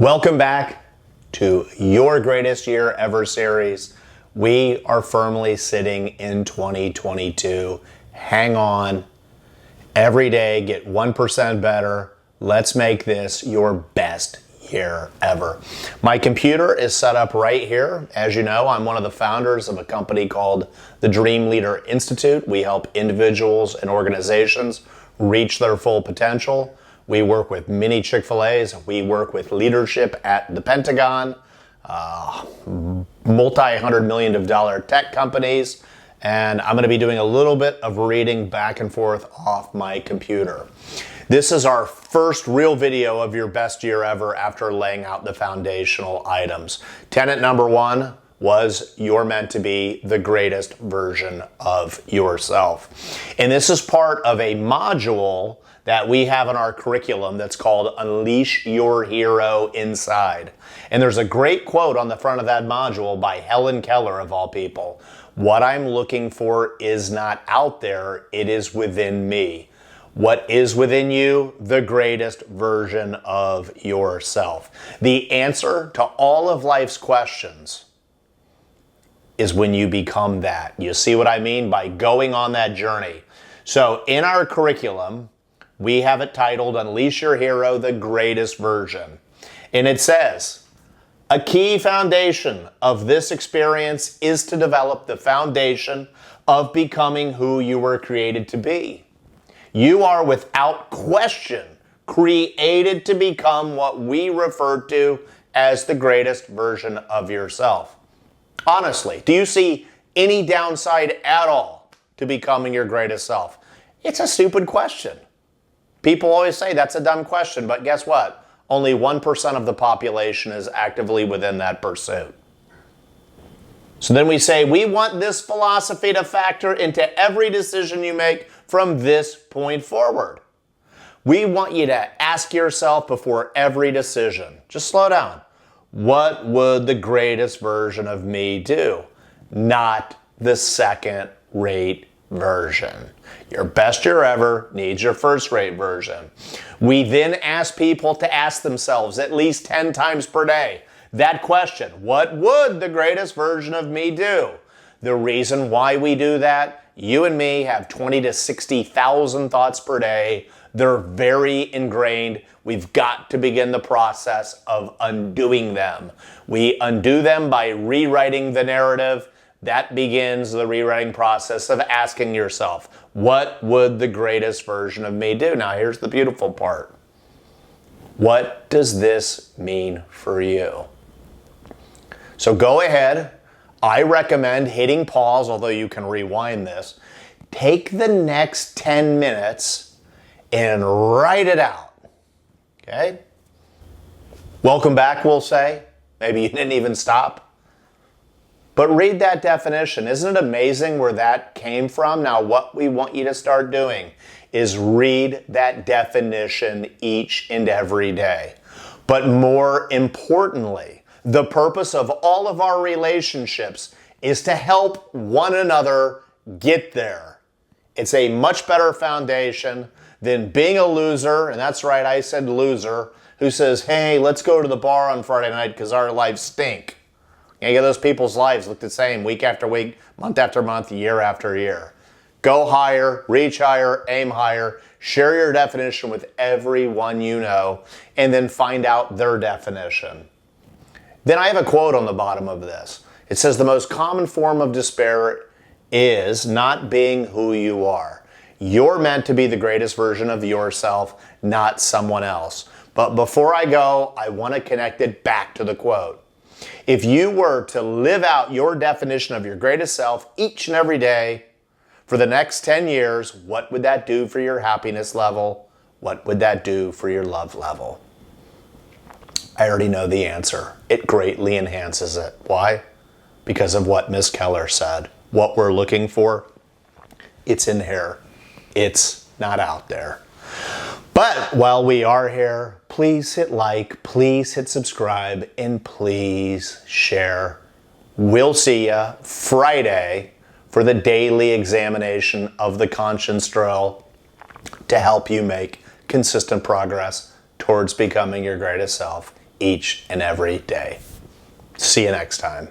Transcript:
Welcome back to Your Greatest Year Ever series. We are firmly sitting in 2022. Hang on. Every day, get 1% better. Let's make this your best year ever. My computer is set up right here. As you know, I'm one of the founders of a company called the Dream Leader Institute. We help individuals and organizations reach their full potential. We work with mini Chick-fil-A's. We work with leadership at the Pentagon, multi-$100 million tech companies, and I'm going to be doing a little bit of reading back and forth off my computer. This is our first real video of your best year ever after laying out the foundational items. Tenet number one was you're meant to be the greatest version of yourself. And this is part of a module that we have in our curriculum that's called Unleash Your Hero Inside. And there's a great quote on the front of that module by Helen Keller, of all people. What I'm looking for is not out there, it is within me. What is within you? The greatest version of yourself. The answer to all of life's questions is when you become that. You see what I mean by going on that journey? So in our curriculum, we have it titled Unleash Your Hero, the Greatest Version. And it says, a key foundation of this experience is to develop the foundation of becoming who you were created to be. You are without question created to become what we refer to as the greatest version of yourself. Honestly, do you see any downside at all to becoming your greatest self? It's a stupid question. People always say that's a dumb question, but guess what? Only 1% of the population is actively within that pursuit. So then we say, we want this philosophy to factor into every decision you make from this point forward. We want you to ask yourself before every decision, just slow down. What would the greatest version of me do? Not the second-rate version. Your best year ever needs your first-rate version. We then ask people to ask themselves at least 10 times per day that question, what would the greatest version of me do? The reason why we do that, you and me have 20 to 60,000 thoughts per day. They're very ingrained. We've got to begin the process of undoing them. We undo them by rewriting the narrative. That begins the rewriting process of asking yourself, what would the greatest version of me do? Now, here's the beautiful part. What does this mean for you? So go ahead. I recommend hitting pause, although you can rewind this. Take the next 10 minutes and write it out. Okay? Welcome back, we'll say. Maybe you didn't even stop. But read that definition. Isn't it amazing where that came from? Now, what we want you to start doing is read that definition each and every day. But more importantly, the purpose of all of our relationships is to help one another get there. It's a much better foundation than being a loser, and that's right, I said loser, who says, hey, let's go to the bar on Friday night because our lives stink. You know, those people's lives look the same week after week, month after month, year after year. Go higher, reach higher, aim higher, share your definition with everyone you know, and then find out their definition. Then I have a quote on the bottom of this. It says, the most common form of despair is not being who you are. You're meant to be the greatest version of yourself, not someone else. But before I go, I want to connect it back to the quote. If you were to live out your definition of your greatest self each and every day for the next 10 years, what would that do for your happiness level? What would that do for your love level? I already know the answer. It greatly enhances it. Why? Because of what Miss Keller said. What we're looking for, it's in here. It's not out there. But while we are here, please hit like, please hit subscribe, and please share. We'll see you Friday for the daily examination of the conscience drill to help you make consistent progress towards becoming your greatest self each and every day. See you next time.